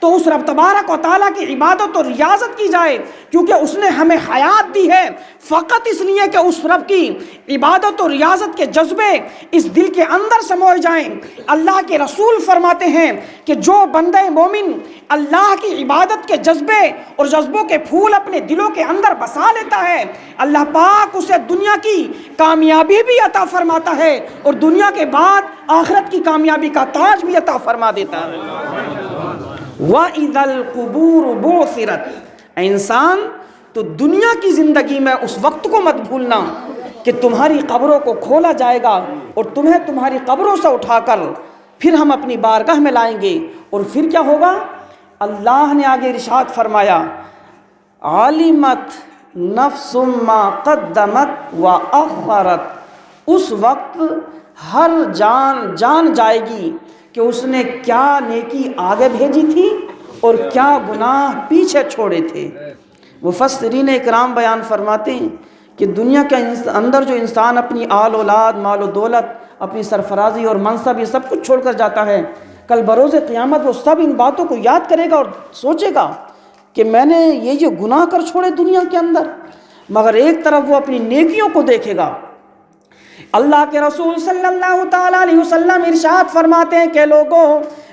تو اس رب تبارک و تعالیٰ کی عبادت اور ریاضت کی جائے، کیونکہ اس نے ہمیں حیات دی ہے فقط اس لیے کہ اس رب کی عبادت اور ریاضت کے جذبے اس دل کے اندر سموئے جائیں۔ اللہ کے رسول فرماتے ہیں کہ جو بندہ مومن اللہ کی عبادت کے جذبے اور جذبوں کے پھول اپنے دلوں کے اندر بسا لیتا ہے، اللہ پاک اسے دنیا کی کامیابی بھی عطا فرماتا ہے اور دنیا کے بعد آخرت کی کامیابی کا تاج بھی عطا فرما دیتا ہے۔ وَإِذَا الْقُبُورُ بُعْثِرَتْ، اے انسان تو دنیا کی زندگی میں اس وقت کو مت بھولنا کہ تمہاری قبروں کو کھولا جائے گا اور تمہیں تمہاری قبروں سے اٹھا کر پھر ہم اپنی بارگاہ میں لائیں گے، اور پھر کیا ہوگا؟ اللہ نے آگے ارشاد فرمایا عَلِمَتْ نَفْسٌ مَّا قَدَّمَتْ وَأَخَّرَتْ، اس وقت ہر جان جان جائے گی کہ اس نے کیا نیکی آگے بھیجی تھی اور کیا گناہ پیچھے چھوڑے تھے۔ مفسرین اکرام بیان فرماتے ہیں کہ دنیا کے اندر جو انسان اپنی آل اولاد، مال و دولت، اپنی سرفرازی اور منصب، یہ سب کچھ چھوڑ کر جاتا ہے، کل بروز قیامت وہ سب ان باتوں کو یاد کرے گا اور سوچے گا کہ میں نے یہ گناہ کر چھوڑے دنیا کے اندر، مگر ایک طرف وہ اپنی نیکیوں کو دیکھے گا۔ اللہ کے رسول صلی اللہ تعالیٰ علیہ وسلم ارشاد فرماتے ہیں کہ لوگوں،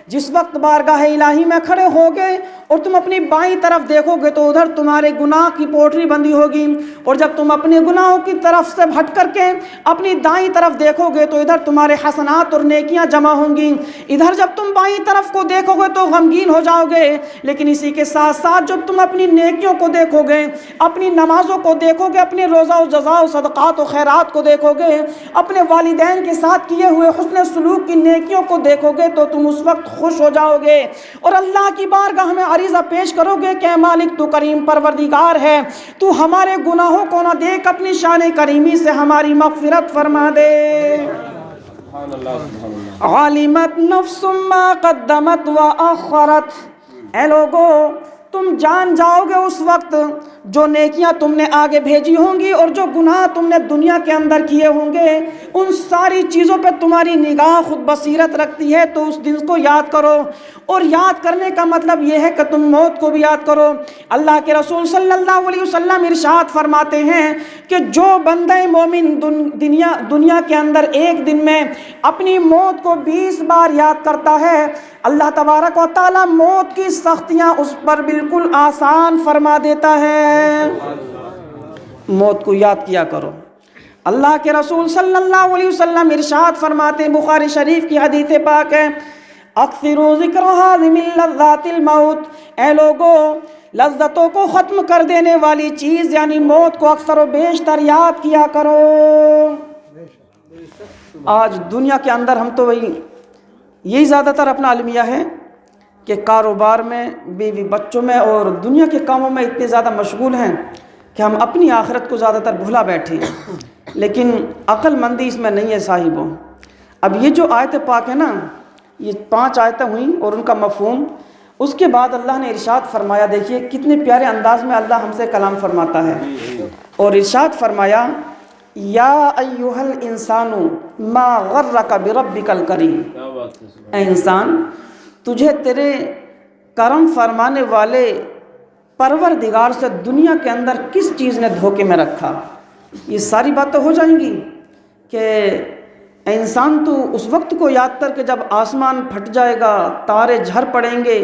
جس وقت بارگاہ الہی میں کھڑے ہوگے اور تم اپنی بائیں طرف دیکھو گے تو ادھر تمہارے گناہ کی پوٹلی بندی ہوگی، اور جب تم اپنے گناہوں کی طرف سے ہٹ کر کے اپنی دائیں طرف دیکھو گے تو ادھر تمہارے حسنات اور نیکیاں جمع ہوں گی۔ ادھر جب تم بائیں طرف کو دیکھو گے تو غمگین ہو جاؤ گے، لیکن اسی کے ساتھ ساتھ جب تم اپنی نیکیوں کو دیکھو گے، اپنی نمازوں کو دیکھو گے، اپنے روزہ و جزا و صدقات و خیرات کو دیکھو گے، اپنے والدین کے ساتھ کیے ہوئے حسن سلوک کی نیکیوں کو دیکھو گے تو تم اس وقت خوش ہو جاؤ گے اور اللہ کی بارگاہ میں عریضہ پیش کرو گے کہ اے مالک تو کریم پروردگار ہے، تو ہمارے گناہوں کو نہ دیکھ اپنی شان کریمی سے ہماری مغفرت فرما دے۔ عَلِمَتْ نَفْسٌ مَّا قَدَّمَتْ وَأَخَّرَتْ، اے لوگو تم جان جاؤ گے اس وقت جو نیکیاں تم نے آگے بھیجی ہوں گی اور جو گناہ تم نے دنیا کے اندر کیے ہوں گے، ان ساری چیزوں پہ تمہاری نگاہ خود بصیرت رکھتی ہے، تو اس دن کو یاد کرو، اور یاد کرنے کا مطلب یہ ہے کہ تم موت کو بھی یاد کرو۔ اللہ کے رسول صلی اللہ علیہ وسلم ارشاد فرماتے ہیں کہ جو بندہ مومن دنیا کے اندر ایک دن میں اپنی موت کو 20 بار یاد کرتا ہے، اللہ تبارک و تعالیٰ موت کی سختیاں اس پر بالکل آسان فرما دیتا ہے۔ موت کو یاد کیا کرو۔ اللہ کے رسول صلی اللہ علیہ وسلم ارشاد فرماتے ہیں، بخاری شریف کی حدیث پاک ہے، اکثروا ذکر ہاذم لذات الموت، اے لوگو لذتوں کو ختم کر دینے والی چیز یعنی موت کو اکثر و بیشتر یاد کیا کرو۔ آج دنیا کے اندر ہم تو یہی زیادہ تر اپنا المیہ ہے کہ کاروبار میں، بیوی بچوں میں اور دنیا کے کاموں میں اتنے زیادہ مشغول ہیں کہ ہم اپنی آخرت کو زیادہ تر بھلا بیٹھے ہیں، لیکن عقل مندی اس میں نہیں ہے صاحبوں۔ اب یہ جو آیت پاک ہے نا، یہ 5 آیتیں ہوئیں اور ان کا مفہوم، اس کے بعد اللہ نے ارشاد فرمایا، دیکھیے کتنے پیارے انداز میں اللہ ہم سے کلام فرماتا ہے، اور ارشاد فرمایا یا ایھا الانسان ما غرک بربک الکریم، اے انسان تجھے تیرے کرم فرمانے والے پروردگار سے دنیا کے اندر کس چیز نے دھوکے میں رکھا۔ یہ ساری باتیں ہو جائیں گی کہ اے انسان تو اس وقت کو یاد کر کہ جب آسمان پھٹ جائے گا، تارے جھڑ پڑیں گے،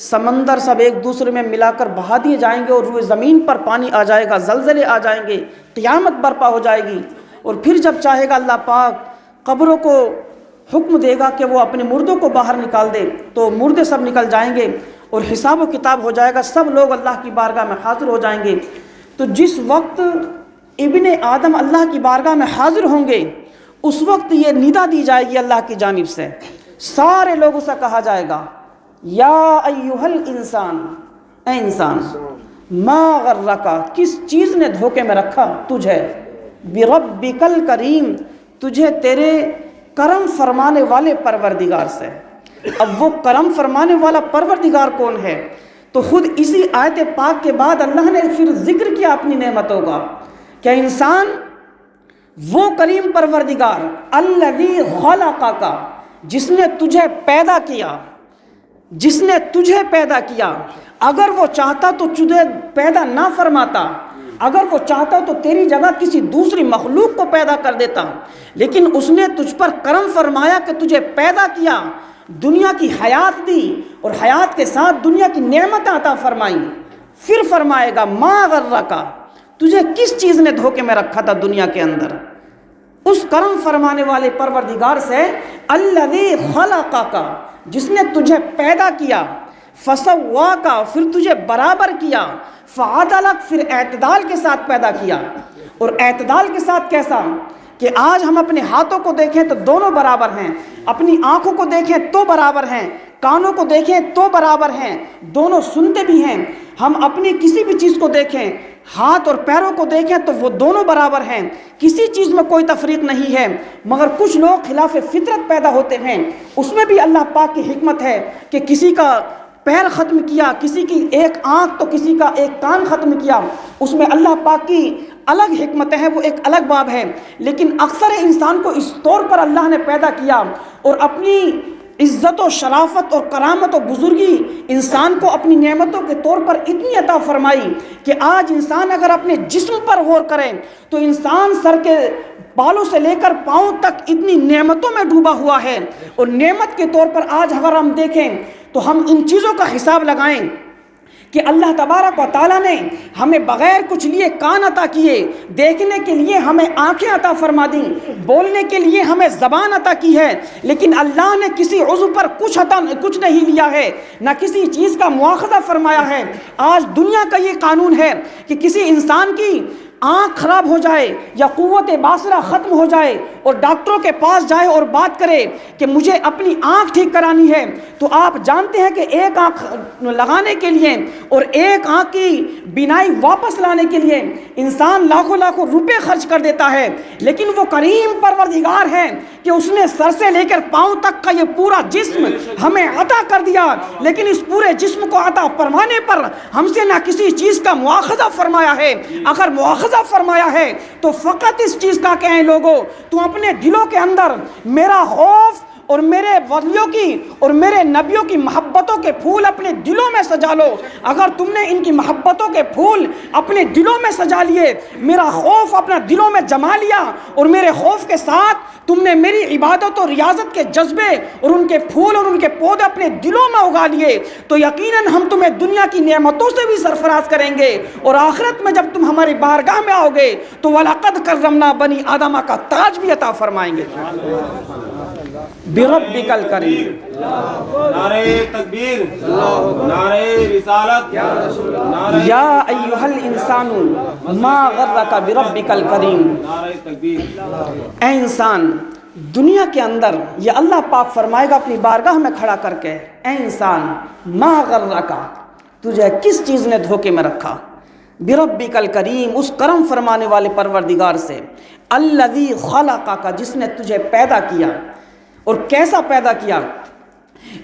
سمندر سب ایک دوسرے میں ملا کر بہا دیے جائیں گے اور روئے زمین پر پانی آ جائے گا، زلزلے آ جائیں گے، قیامت برپا ہو جائے گی، اور پھر جب چاہے گا اللہ پاک قبروں کو حکم دے گا کہ وہ اپنے مردوں کو باہر نکال دے تو مردے سب نکل جائیں گے اور حساب و کتاب ہو جائے گا، سب لوگ اللہ کی بارگاہ میں حاضر ہو جائیں گے۔ تو جس وقت ابن آدم اللہ کی بارگاہ میں حاضر ہوں گے، اس وقت یہ ندا دی جائے گی اللہ کی جانب سے، سارے لوگوں سے کہا جائے گا یا ایھا الانسان، اے انسان ما غرک، کس چیز نے دھوکے میں رکھا تجھے، بربک الکریم، تجھے تیرے کرم فرمانے والے پروردگار سے۔ اب وہ کرم فرمانے والا پروردگار کون ہے؟ تو خود اسی آیت پاک کے بعد اللہ نے پھر ذکر کیا اپنی نعمتوں کا کہ انسان وہ کریم پروردگار الذی خلقک، جس نے تجھے پیدا کیا، جس نے تجھے پیدا کیا، اگر وہ چاہتا تو تجھے پیدا نہ فرماتا، اگر وہ چاہتا تو تیری جگہ کسی دوسری مخلوق کو پیدا کر دیتا، لیکن اس نے تجھ پر کرم فرمایا کہ تجھے پیدا کیا، دنیا کی حیات دی اور حیات کے ساتھ دنیا کی نعمت عطا فرمائی، پھر فرمائے گا ما غرکا، تجھے کس چیز نے دھوکے میں رکھا تھا دنیا کے اندر، اس کرم فرمانے والے پروردگار سے، الذی خلقک، جس نے تجھے پیدا کیا، فسواک، پھر تجھے برابر کیا، فعدلک، پھر اعتدال کے ساتھ پیدا کیا۔ اور اعتدال کے ساتھ کیسا کہ آج ہم اپنے ہاتھوں کو دیکھیں تو دونوں برابر ہیں، اپنی آنکھوں کو دیکھیں تو برابر ہیں، کانوں کو دیکھیں تو برابر ہیں، دونوں سنتے بھی ہیں، ہم اپنی کسی بھی چیز کو دیکھیں، ہاتھ اور پیروں کو دیکھیں تو وہ دونوں برابر ہیں، کسی چیز میں کوئی تفریق نہیں ہے، مگر کچھ لوگ خلاف فطرت پیدا ہوتے ہیں، اس میں بھی اللہ پاک کی حکمت ہے کہ کسی کا پیر ختم کیا، کسی کی ایک آنکھ تو کسی کا ایک کان ختم کیا، اس میں اللہ پاک کی الگ حکمتیں ہیں، وہ ایک الگ باب ہے، لیکن اکثر انسان کو اس طور پر اللہ نے پیدا کیا اور اپنی عزت و شرافت اور کرامت و بزرگی انسان کو اپنی نعمتوں کے طور پر اتنی عطا فرمائی کہ آج انسان اگر اپنے جسم پر غور کرے تو انسان سر کے بالوں سے لے کر پاؤں تک اتنی نعمتوں میں ڈوبا ہوا ہے، اور نعمت کے طور پر آج اگر ہم دیکھیں تو ہم ان چیزوں کا حساب لگائیں کہ اللہ تبارک و تعالیٰ نے ہمیں بغیر کچھ لیے کان عطا کیے، دیکھنے کے لیے ہمیں آنکھیں عطا فرما دیں، بولنے کے لیے ہمیں زبان عطا کی ہے، لیکن اللہ نے کسی عضو پر کچھ نہیں لیا ہے، نہ کسی چیز کا مواخذہ فرمایا ہے۔ آج دنیا کا یہ قانون ہے کہ کسی انسان کی آنکھ خراب ہو جائے یا قوت باصرہ ختم ہو جائے اور ڈاکٹروں کے پاس جائے اور بات کرے کہ مجھے اپنی آنکھ ٹھیک کرانی ہے، تو آپ جانتے ہیں کہ ایک آنکھ لگانے کے لیے اور ایک آنکھ کی بینائی واپس لانے کے لیے انسان لاکھوں لاکھوں روپے خرچ کر دیتا ہے، لیکن وہ کریم پروردگار ہے کہ اس نے سر سے لے کر پاؤں تک کا یہ پورا جسم ہمیں عطا کر دیا، لیکن اس پورے جسم کو عطا فرمانے پر ہم سے نہ کسی چیز کا مواخذہ فرمایا ہے، اگر مواخذہ فرمایا ہے تو فقط اس چیز کا کہیں لوگوں تم اپنے دلوں کے اندر میرا خوف اور میرے ولیوں کی اور میرے نبیوں کی محبتوں کے پھول اپنے دلوں میں سجا لو۔ اگر تم نے ان کی محبتوں کے پھول اپنے دلوں میں سجا لیے، میرا خوف اپنا دلوں میں جما لیا، اور میرے خوف کے ساتھ تم نے میری عبادت اور ریاضت کے جذبے اور ان کے پھول اور ان کے پودے اپنے دلوں میں اگا لیے، تو یقیناً ہم تمہیں دنیا کی نعمتوں سے بھی سرفراز کریں گے، اور آخرت میں جب تم ہماری بارگاہ میں آؤ گے تو وَلَقَدْ كَرَّمْنَا بَنِي آدَمَ کا تاج بھی عطا فرمائیں گے۔ بربک الکریم، نعرہ تکبیر، نعرہ رسالت، یا ایھا الانسان ما غرک بربک الکریم۔ نعرہ تکبیر۔ اے انسان، دنیا کے اندر یہ اللہ پاک فرمائے گا اپنی بارگاہ میں کھڑا کر کے، اے انسان ما غرک، تجھے کس چیز نے دھوکے میں رکھا، بربک الکریم، اس کرم فرمانے والے پروردگار سے، الذی خلقک، جس نے تجھے پیدا کیا، اور کیسا پیدا کیا۔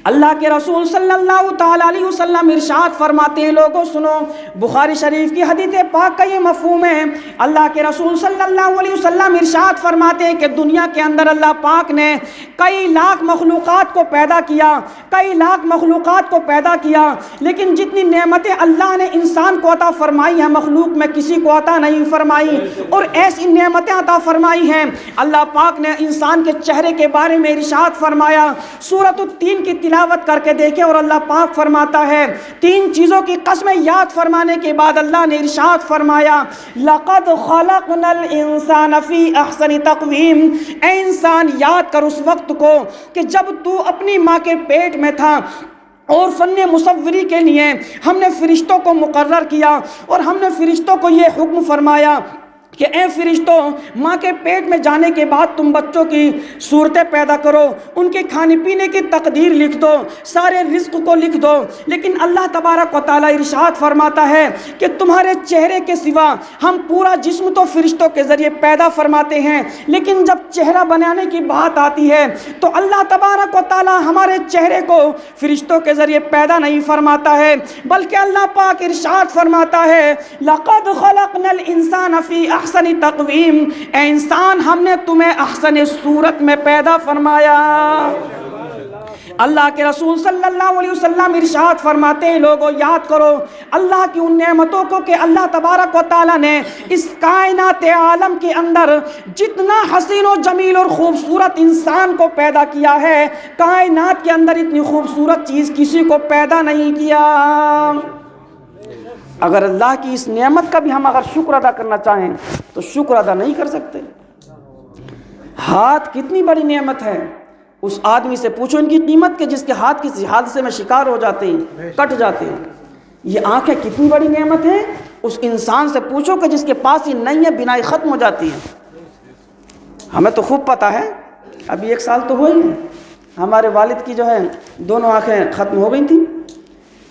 اللہ کے رسول صلی اللہ تعالیٰ علیہ وسلم ارشاد فرماتے ہیں، لوگوں سنو، بخاری شریف کی حدیث پاک کا یہ مفہوم ہے، اللہ کے رسول صلی اللہ علیہ وسلم ارشاد فرماتے ہیں کہ دنیا کے اندر اللہ پاک نے کئی لاکھ مخلوقات کو پیدا کیا، کئی لاکھ مخلوقات کو پیدا کیا، لیکن جتنی نعمتیں اللہ نے انسان کو عطا فرمائی ہیں مخلوق میں کسی کو عطا نہیں فرمائی، اور ایسی نعمتیں عطا فرمائی ہیں۔ اللہ پاک نے انسان کے چہرے کے بارے میں ارشاد فرمایا، سورۃ التین کی تلاوت کر کے دیکھیں، اور اللہ پاک فرماتا ہے، تین چیزوں کی قسمیں یاد فرمانے کے بعد اللہ نے ارشاد فرمایا، لَقَدْ خَلَقْنَا الْإِنسَانَ فِي أَحْسَنِ تَقْوِيمٍ۔ اے انسان، یاد کر اس وقت کو کہ جب تو اپنی ماں کے پیٹ میں تھا، اور فن مصوری کے لیے ہم نے فرشتوں کو مقرر کیا، اور ہم نے فرشتوں کو یہ حکم فرمایا کہ اے فرشتوں، ماں کے پیٹ میں جانے کے بعد تم بچوں کی صورتیں پیدا کرو، ان کے کھانے پینے کی تقدیر لکھ دو، سارے رزق کو لکھ دو، لیکن اللہ تبارک و تعالیٰ ارشاد فرماتا ہے کہ تمہارے چہرے کے سوا ہم پورا جسم تو فرشتوں کے ذریعے پیدا فرماتے ہیں، لیکن جب چہرہ بنانے کی بات آتی ہے تو اللہ تبارک و تعالیٰ ہمارے چہرے کو فرشتوں کے ذریعے پیدا نہیں فرماتا ہے، بلکہ اللہ پاک ارشاد فرماتا ہے، لَقَدْ خَلَقْنَا الْإِنسَانَ فِي احسن تقویم۔ اے انسان، ہم نے تمہیں احسن صورت میں پیدا فرمایا۔ اللہ کے رسول صلی اللہ علیہ وسلم ارشاد فرماتے ہیں لوگوں یاد کرو اللہ کی ان نعمتوں کو کہ اللہ تبارک و تعالیٰ نے اس کائنات عالم کے اندر جتنا حسین و جمیل اور خوبصورت انسان کو پیدا کیا ہے، کائنات کے اندر اتنی خوبصورت چیز کسی کو پیدا نہیں کیا۔ اگر اللہ کی اس نعمت کا بھی ہم اگر شکر ادا کرنا چاہیں تو شکر ادا نہیں کر سکتے۔ ہاتھ کتنی بڑی نعمت ہے، اس آدمی سے پوچھو ان کی قیمت کہ جس کے ہاتھ کسی حادثے میں شکار ہو جاتے ہیں، کٹ جاتے ہیں۔ یہ آنکھیں کتنی بڑی نعمت ہے، اس انسان سے پوچھو کہ جس کے پاس یہ نہیں ہے بینائی ختم ہو جاتی ہے۔ ہمیں تو خوب پتہ ہے، ابھی 1 سال تو ہوئی ہے، ہمارے والد کی جو ہے دونوں آنکھیں ختم ہو گئی تھیں،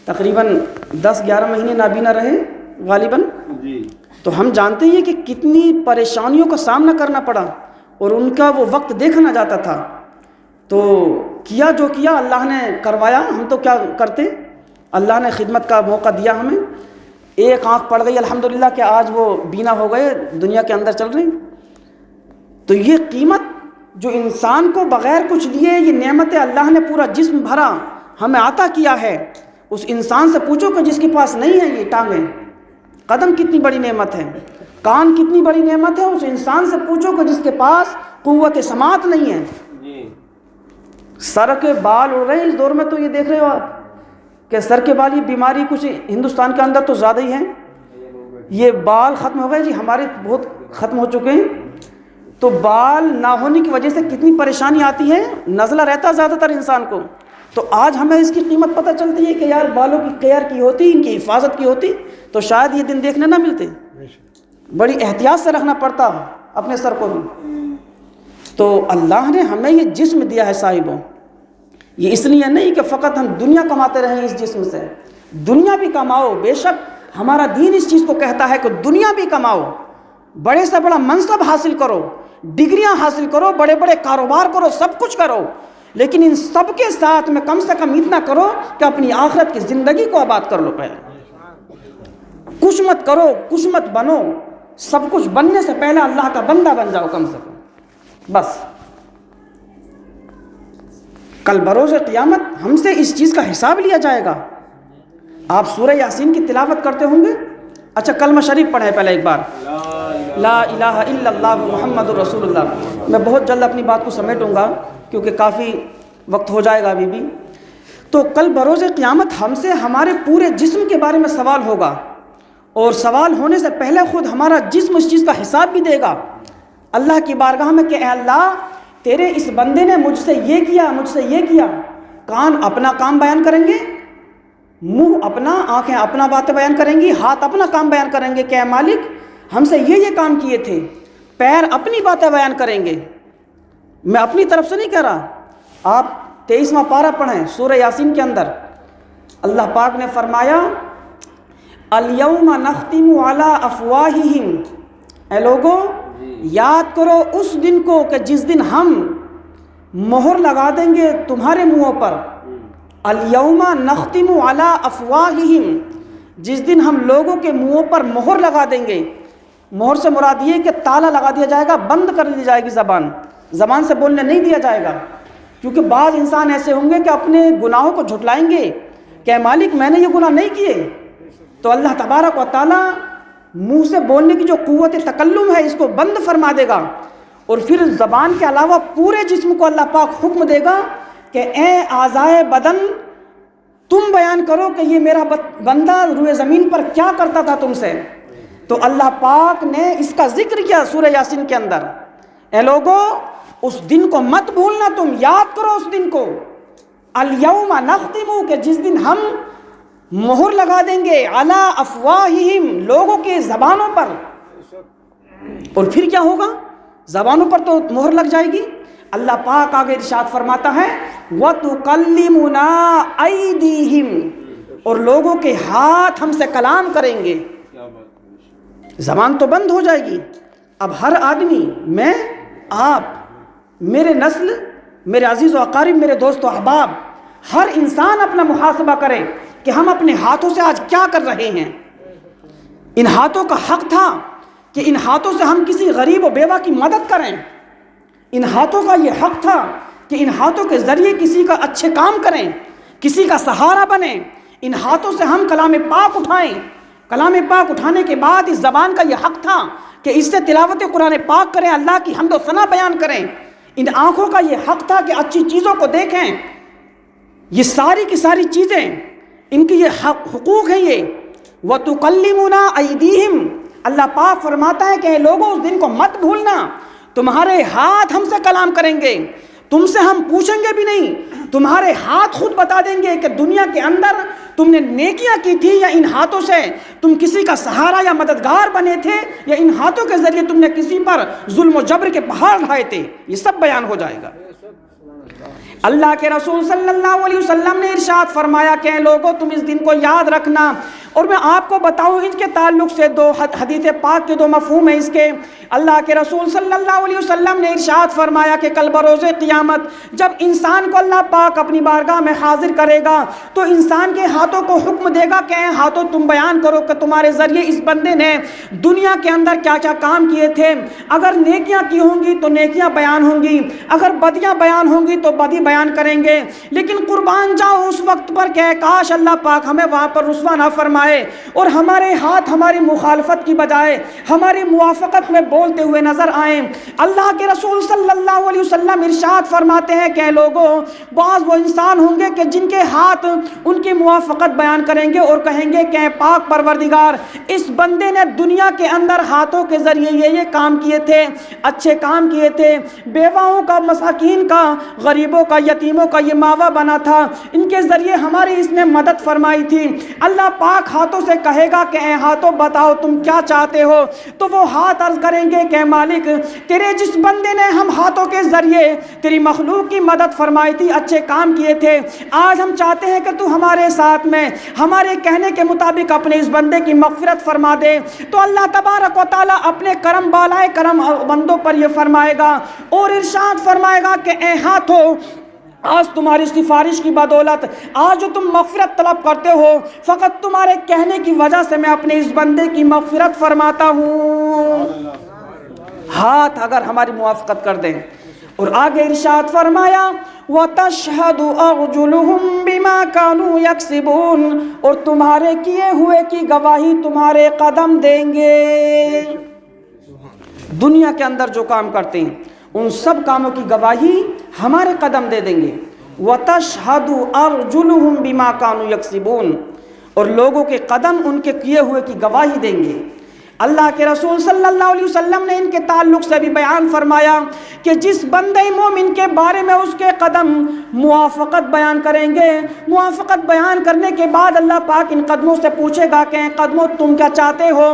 تقریباً 10-11 مہینے نابینا رہے غالباً۔ تو ہم جانتے ہیں کہ کتنی پریشانیوں کا سامنا کرنا پڑا اور ان کا وہ وقت دیکھا نہ جاتا تھا۔ تو کیا جو کیا اللہ نے کروایا، ہم تو کیا کرتے، اللہ نے خدمت کا موقع دیا ہمیں۔ ایک آنکھ پڑ گئی الحمدللہ کہ آج وہ بینا ہو گئے، دنیا کے اندر چل رہے ہیں۔ تو یہ قیمت جو انسان کو بغیر کچھ لیے یہ نعمت اللہ نے پورا جسم بھرا ہمیں عطا کیا ہے، اس انسان سے پوچھو کہ جس کے پاس نہیں ہے یہ ٹانگیں، قدم کتنی بڑی نعمت ہے، کان کتنی بڑی نعمت ہے، اس انسان سے پوچھو کہ جس کے پاس قوت سماعت نہیں ہے۔ سر کے بال اڑ رہے ہیں اس دور میں، تو یہ دیکھ رہے ہو آپ کہ سر کے بال یہ بیماری کچھ ہندوستان کے اندر تو زیادہ ہی ہے، یہ بال ختم ہو گئے جی، ہمارے بہت ختم ہو چکے ہیں۔ تو بال نہ ہونے کی وجہ سے کتنی پریشانی آتی ہے، نزلہ رہتا ہے زیادہ تر انسان کو۔ تو آج ہمیں اس کی قیمت پتہ چلتی ہے کہ یار بالوں کی کیئر کی ہوتی، ان کی حفاظت کی ہوتی تو شاید یہ دن دیکھنے نہ ملتے۔ بڑی احتیاط سے رکھنا پڑتا اپنے سر کو بھی۔ تو اللہ نے ہمیں یہ جسم دیا ہے صاحبوں، یہ اس لیے نہیں کہ فقط ہم دنیا کماتے رہیں اس جسم سے، دنیا بھی کماؤ، بے شک ہمارا دین اس چیز کو کہتا ہے کہ دنیا بھی کماؤ، بڑے سے بڑا منصب حاصل کرو، ڈگریاں حاصل کرو، بڑے بڑے کاروبار کرو، سب کچھ کرو، لیکن ان سب کے ساتھ میں کم سے کم اتنا کرو کہ اپنی آخرت کی زندگی کو آباد کر لو۔ پہلے کچھ مت کرو، کچھ مت بنو، سب کچھ بننے سے پہلے اللہ کا بندہ بن جاؤ کم سے کم، بس۔ کل بروز قیامت ہم سے اس چیز کا حساب لیا جائے گا۔ آپ سورہ یاسین کی تلاوت کرتے ہوں گے، اچھا کلمہ شریف پڑھیں پہلے ایک بار، لا الہ الا اللہ محمد رسول اللہ۔ میں بہت جلد اپنی بات کو سمیٹوں گا کیونکہ کافی وقت ہو جائے گا ابھی بھی۔ تو کل بروز قیامت ہم سے ہمارے پورے جسم کے بارے میں سوال ہوگا، اور سوال ہونے سے پہلے خود ہمارا جسم اس چیز کا حساب بھی دے گا اللہ کی بارگاہ میں کہ اے اللہ تیرے اس بندے نے مجھ سے یہ کیا، مجھ سے یہ کیا۔ کان اپنا کام بیان کریں گے، منہ اپنا، آنکھیں اپنا باتیں بیان کریں گی، ہاتھ اپنا کام بیان کریں گے کہ اے مالک ہم سے یہ کام کیے تھے۔ پیر اپنی باتیں بیان کریں گے، میں اپنی طرف سے نہیں کہہ رہا۔ آپ 23واں پارہ پڑھیں سورہ یاسین کے اندر، اللہ پاک نے فرمایا الیوم نختم علی افواہہم، اے لوگوں یاد کرو اس دن کو کہ جس دن ہم مہر لگا دیں گے تمہارے منہوں پر۔ الیوم نختم علی افواہہم، جس دن ہم لوگوں کے منہوں پر مہر لگا دیں گے۔ مہر سے مراد یہ کہ تالا لگا دیا جائے گا، بند کر دی جائے گی زبان سے بولنے نہیں دیا جائے گا، کیونکہ بعض انسان ایسے ہوں گے کہ اپنے گناہوں کو جھٹلائیں گے کہ اے مالک میں نے یہ گناہ نہیں کیے۔ تو اللہ تبارک و تعالیٰ منہ سے بولنے کی جو قوت تکلم ہے اس کو بند فرما دے گا، اور پھر زبان کے علاوہ پورے جسم کو اللہ پاک حکم دے گا کہ اے اعضائے بدن تم بیان کرو کہ یہ میرا بندہ روئے زمین پر کیا کرتا تھا تم سے۔ تو اللہ پاک نے اس کا ذکر کیا سورہ یاسین کے اندر، اے لوگو اس دن کو مت بھولنا، تم یاد کرو اس دن کو۔ الیوم نختم، کہ جس دن ہم مہر لگا دیں گے علی افواہہم، لوگوں کے زبانوں پر۔ اور پھر کیا ہوگا؟ زبانوں پر تو مہر لگ جائے گی۔ اللہ پاک آگے ارشاد فرماتا ہے وَتُكَلِّمُنَا أَيْدِيهِمْ، اور لوگوں کے ہاتھ ہم سے کلام کریں گے۔ زبان تو بند ہو جائے گی۔ اب ہر آدمی، میں، آپ، میرے نسل، میرے عزیز و اقارب، میرے دوست و احباب، ہر انسان اپنا محاسبہ کرے کہ ہم اپنے ہاتھوں سے آج کیا کر رہے ہیں۔ ان ہاتھوں کا حق تھا کہ ان ہاتھوں سے ہم کسی غریب و بیوہ کی مدد کریں، ان ہاتھوں کا یہ حق تھا کہ ان ہاتھوں کے ذریعے کسی کا اچھے کام کریں، کسی کا سہارا بنیں، ان ہاتھوں سے ہم کلام پاک اٹھائیں۔ کلام پاک اٹھانے کے بعد اس زبان کا یہ حق تھا کہ اس سے تلاوت قرآن پاک کریں، اللہ کی حمد و ثنا بیان کریں۔ ان آنکھوں کا یہ حق تھا کہ اچھی چیزوں کو دیکھیں۔ یہ ساری کی ساری چیزیں ان کی یہ حقوق ہیں یہ۔ وَتُقَلِّمُنَا أَيْدِيهِمْ، اللہ پاک فرماتا ہے کہ اے لوگوں اس دن کو مت بھولنا، تمہارے ہاتھ ہم سے کلام کریں گے، تم سے ہم پوچھیں گے بھی نہیں، تمہارے ہاتھ خود بتا دیں گے کہ دنیا کے اندر تم نے نیکیاں کی تھی یا ان ہاتھوں سے تم کسی کا سہارا یا مددگار بنے تھے، یا ان ہاتھوں کے ذریعے تم نے کسی پر ظلم و جبر کے پہاڑ ڈھائے تھے، یہ سب بیان ہو جائے گا۔ اللہ کے رسول صلی اللہ علیہ وسلم نے ارشاد فرمایا کہ اے لوگوں تم اس دن کو یاد رکھنا، اور میں آپ کو بتاؤں اس کے تعلق سے دو حدیث پاک کے دو مفہوم ہیں اس کے۔ اللہ کے رسول صلی اللہ علیہ وسلم نے ارشاد فرمایا کہ کل بروز قیامت جب انسان کو اللہ پاک اپنی بارگاہ میں حاضر کرے گا تو انسان کے ہاتھوں کو حکم دے گا کہ اے ہاتھوں تم بیان کرو کہ تمہارے ذریعے اس بندے نے دنیا کے اندر کیا کیا کام کیے تھے۔ اگر نیکیاں کی ہوں گی تو نیکیاں بیان ہوں گی، اگر بدیاں بیان ہوں گی تو بدی بیان کریں گے، لیکن قربان جاؤ اس وقت پر کہ کاش اللہ پاک ہمیں وہاں پر رسوا نہ فرمائے اور ہمارے ہاتھ ہماری مخالفت کی بجائے ہماری موافقت میں بولتے ہوئے نظر آئیں۔ اللہ کے رسول صلی اللہ علیہ وسلم ارشاد فرماتے ہیں کہ لوگوں بعض وہ انسان ہوں گے کہ جن کے ہاتھ ان کی موافقت بیان کریں گے اور کہیں گے کہ پاک پروردگار اس بندے نے دنیا کے اندر ہاتھوں کے ذریعے یہ کام کیے تھے، اچھے کام کیے تھے، بیواؤں کا، مساکین کا، غریبوں کا، یتیموں کا یہ ماوا بنا تھا، ان کے ذریعے ہماری اس نے مدد فرمائی تھی۔ اللہ پاک ہاتھوں سے کہے گا کہ اے ہاتھوں بتاؤ تم کیا چاہتے ہو، تو وہ ہاتھ عرض کریں گے کہ مالک تیرے جس بندے نے ہم ہاتھوں کے ذریعے تیری مخلوق کی مدد فرمائی تھی، اچھے کام کیے تھے، آج ہم چاہتے ہیں کہ تو ہمارے ساتھ میں ہمارے کہنے کے مطابق اپنے اس بندے کی مغفرت فرما دے۔ تو اللہ تبارک و تعالیٰ اپنے کرم بالائے کرم بندوں پر یہ فرمائے گا اور ارشاد فرمائے گا کہ اے ہاتھوں آج تمہاری سفارش کی بدولت، آج جو تم مغفرت طلب کرتے ہو، فقط تمہارے کہنے کی وجہ سے میں اپنے اس بندے کی مغفرت فرماتا ہوں۔ ہاتھ اگر ہماری موافقت کر دیں۔ اور آگے ارشاد فرمایا وَتَشْهَدُ أَرْجُلُهُمْ بِمَا كَانُوا يَكْسِبُونَ، اور تمہارے کیے ہوئے کی گواہی تمہارے قدم دیں گے۔ دنیا کے اندر جو کام کرتے ہیں ان سب کاموں کی گواہی ہمارے قدم دے دیں گے۔ وَتَشْهَدُ أَرْجُلُهُمْ بِمَا كَانُوا يَكْسِبُونَ، اور لوگوں کے قدم ان کے کیے ہوئے کی گواہی دیں گے۔ اللہ کے رسول صلی اللہ علیہ وسلم نے ان کے تعلق سے بھی بیان فرمایا کہ جس بندے مومن کے بارے میں اس کے قدم موافقت بیان کریں گے، موافقت بیان کرنے کے بعد اللہ پاک ان قدموں سے پوچھے گا کہ قدموں تم کیا چاہتے ہو؟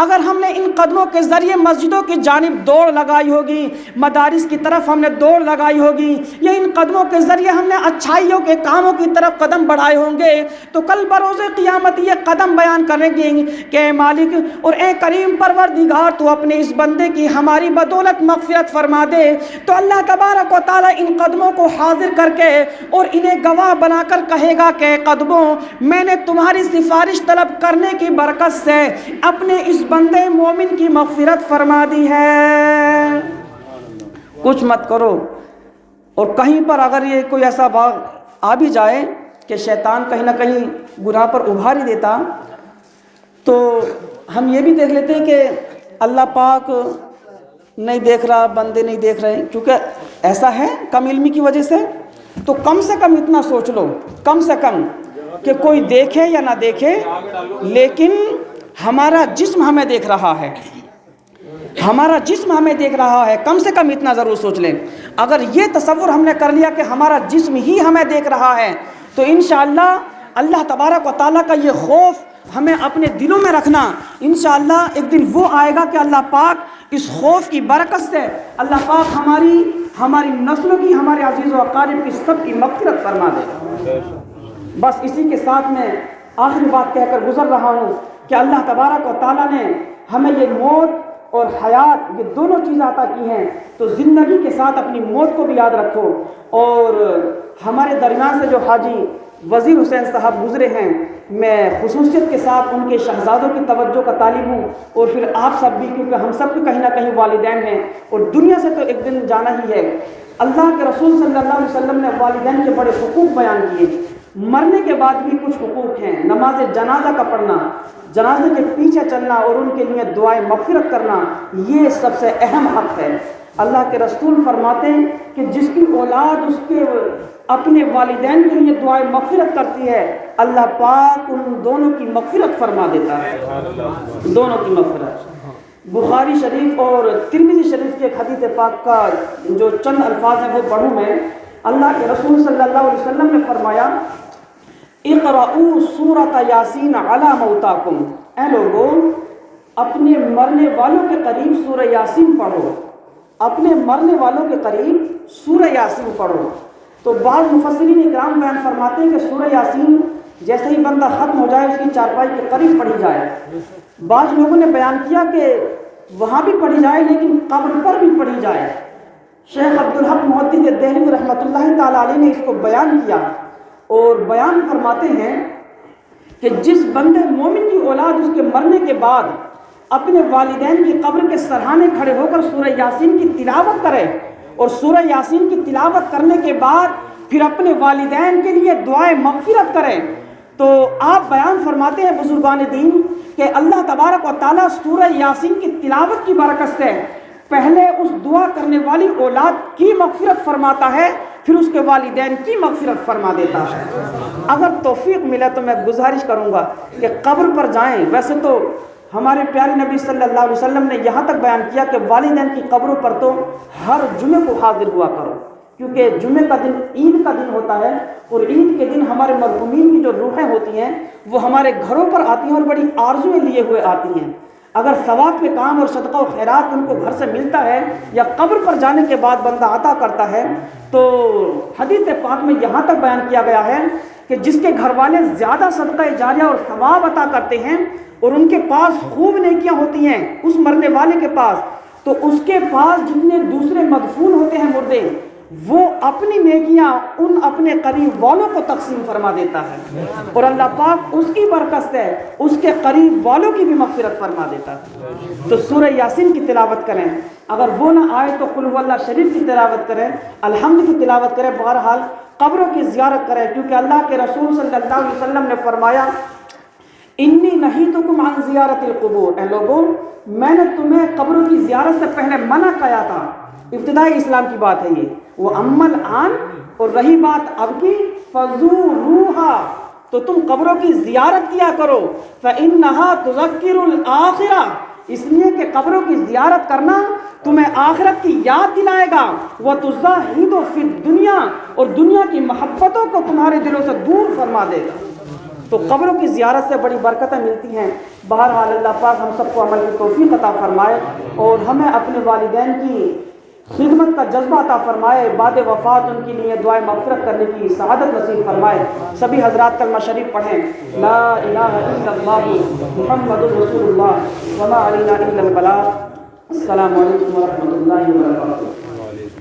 اگر ہم نے ان قدموں کے ذریعے مسجدوں کی جانب دوڑ لگائی ہوگی، مدارس کی طرف ہم نے دوڑ لگائی ہوگی، یا ان قدموں کے ذریعے ہم نے اچھائیوں کے کاموں کی طرف قدم بڑھائے ہوں گے، تو کل بروز قیامت یہ قدم بیان کریں گے کہ اے مالک اور اے کریم پروردگار تو اپنے اس بندے کی ہماری بدولت مغفرت فرما دے۔ تو اللہ تبارک و تعالیٰ ان قدموں کو حاضر کر کے اور انہیں گواہ بنا کر کہے گا کہ اے قدموں میں نے تمہاری سفارش طلب کرنے کی برکت سے اپنے اس بندے مومن کی مغفرت فرما دی ہے۔ کچھ مت کرو۔ اور کہیں پر اگر یہ کوئی ایسا واقعہ آ بھی جائے کہ شیطان کہیں نہ کہیں گناہ پر ابھار ہی دیتا، تو ہم یہ بھی دیکھ لیتے ہیں کہ اللہ پاک نہیں دیکھ رہا، بندے نہیں دیکھ رہے، کیونکہ ایسا ہے کم علمی کی وجہ سے۔ تو کم سے کم اتنا سوچ لو، کم سے کم کہ کوئی دیکھے یا نہ دیکھے لیکن ہمارا جسم ہمیں دیکھ رہا ہے، ہمارا جسم ہمیں دیکھ رہا ہے، کم سے کم اتنا ضرور سوچ لیں۔ اگر یہ تصور ہم نے کر لیا کہ ہمارا جسم ہی ہمیں دیکھ رہا ہے تو انشاءاللہ اللہ تبارک و تعالیٰ کا یہ خوف ہمیں اپنے دلوں میں رکھنا، انشاءاللہ ایک دن وہ آئے گا کہ اللہ پاک اس خوف کی برکت سے اللہ پاک ہماری نسلوں کی، ہمارے عزیز و اقارب کی سب کی مغفرت فرما دے گا۔ بس اسی کے ساتھ میں آخری بات کہہ کر گزر رہا ہوں کہ اللہ تبارک و تعالیٰ نے ہمیں یہ موت اور حیات یہ دونوں چیزیں عطا کی ہیں، تو زندگی کے ساتھ اپنی موت کو بھی یاد رکھو۔ اور ہمارے درمیان سے جو حاجی وزیر حسین صاحب گزرے ہیں، میں خصوصیت کے ساتھ ان کے شہزادوں کی توجہ کا طالب ہوں، اور پھر آپ سب بھی، کیونکہ ہم سب کے کہیں نہ کہیں والدین ہیں اور دنیا سے تو ایک دن جانا ہی ہے۔ اللہ کے رسول صلی اللہ علیہ وسلم نے والدین کے بڑے حقوق بیان کیے. مرنے کے بعد بھی کچھ حقوق ہیں. نماز جنازہ کا پڑھنا، جنازے کے پیچھے چلنا اور ان کے لیے دعائیں مغفرت کرنا، یہ سب سے اہم حق ہے. اللہ کے رسول فرماتے ہیں کہ جس کی اولاد اس کے اپنے والدین کے لیے دعائیں مغفرت کرتی ہے، اللہ پاک ان دونوں کی مغفرت فرما دیتا ہے، دونوں کی مغفرت. بخاری شریف اور ترمذی شریف کے ایک حدیث پاک کا جو چند الفاظ ہیں وہ پڑھوں میں. اللہ کے رسول صلی اللہ علیہ وسلم نے فرمایا اقرؤوا سورۃ یاسین علی موتاکم، اے لوگوں اپنے مرنے والوں کے قریب سورہ یاسین پڑھو، اپنے مرنے والوں کے قریب سورہ یاسین پڑھو. تو بعض مفسرین اکرام بیان فرماتے ہیں کہ سورہ یاسین جیسے ہی بندہ ختم ہو جائے اس کی چارپائی کے قریب پڑھی جائے. بعض لوگوں نے بیان کیا کہ وہاں بھی پڑھی جائے لیکن قبر پر بھی پڑھی جائے. شیخ عبدالحق محدث دہلوی رحمۃ اللہ تعالی علیہ نے اس کو بیان کیا اور بیان فرماتے ہیں کہ جس بندے مومن کی اولاد اس کے مرنے کے بعد اپنے والدین کی قبر کے سرہانے کھڑے ہو کر سورہ یاسین کی تلاوت کرے اور سورہ یاسین کی تلاوت کرنے کے بعد پھر اپنے والدین کے لیے دعائیں مغفرت کریں، تو آپ بیان فرماتے ہیں بزرگان دین کہ اللہ تبارک و تعالیٰ سورہ یاسین کی تلاوت کی برکت سے پہلے اس دعا کرنے والی اولاد کی مغفرت فرماتا ہے، پھر اس کے والدین کی مغفرت فرما دیتا ہے. اگر توفیق ملے تو میں گزارش کروں گا کہ قبر پر جائیں. ویسے تو ہمارے پیارے نبی صلی اللہ علیہ وسلم نے یہاں تک بیان کیا کہ والدین کی قبروں پر تو ہر جمعے کو حاضر ہوا کرو، کیونکہ جمعے کا دن عید کا دن ہوتا ہے اور عید کے دن ہمارے مرحومین کی جو روحیں ہوتی ہیں وہ ہمارے گھروں پر آتی ہیں اور بڑی آرزویں لیے ہوئے آتی ہیں. اگر ثواب کے کام اور صدقہ و خیرات ان کو گھر سے ملتا ہے یا قبر پر جانے کے بعد بندہ عطا کرتا ہے، تو حدیث پاک میں یہاں تک بیان کیا گیا ہے کہ جس کے گھر والے زیادہ صدقہ جاریہ اور ثواب عطا کرتے ہیں اور ان کے پاس خوب نیکیاں ہوتی ہیں اس مرنے والے کے پاس، تو اس کے پاس جتنے دوسرے مدفون ہوتے ہیں مردے، وہ اپنی نیکیاں ان اپنے قریب والوں کو تقسیم فرما دیتا ہے اور اللہ پاک اس کی برکت سے اس کے قریب والوں کی بھی مغفرت فرما دیتا ہے. تو سورہ یاسین کی تلاوت کریں، اگر وہ نہ آئے تو قل هو اللہ شریف کی تلاوت کریں، الحمد کی تلاوت کریں. بہرحال قبروں کی زیارت کریں، کیونکہ اللہ کے رسول صلی اللہ علیہ وسلم نے فرمایا انی نہیتکم عن زیارت القبور، اے لوگوں میں نے تمہیں قبروں کی زیارت سے پہلے منع کیا تھا. ابتدائی اسلام کی بات ہے یہ. وہ عمل آن، اور رہی بات اب کی فزوروہا، تو تم قبروں کی زیارت کیا کرو. فإنہا تذکر الآخرہ، اس لیے کہ قبروں کی زیارت کرنا تمہیں آخرت کی یاد دلائے گا. وتزہد فی الدنیا، اور دنیا کی محبتوں کو تمہارے دلوں سے دور فرما دے گا. تو قبروں کی زیارت سے بڑی برکتیں ملتی ہیں. بہرحال اللہ پاک ہم سب کو عمل کی توفیق عطا فرمائے اور ہمیں اپنے والدین کی خدمت کا جذبہ عطا فرمائے. بعد وفات ان کے لیے دعائیں مغفرت کرنے کی سعادت نصیب فرمائے. سبھی حضرات کلمہ شریف پڑھیں. لا الہ الا اللہ محمد رسول اللہ وما علینا الا البلاغ. السلام علیکم ورحمۃ اللہ وبرکاتہ.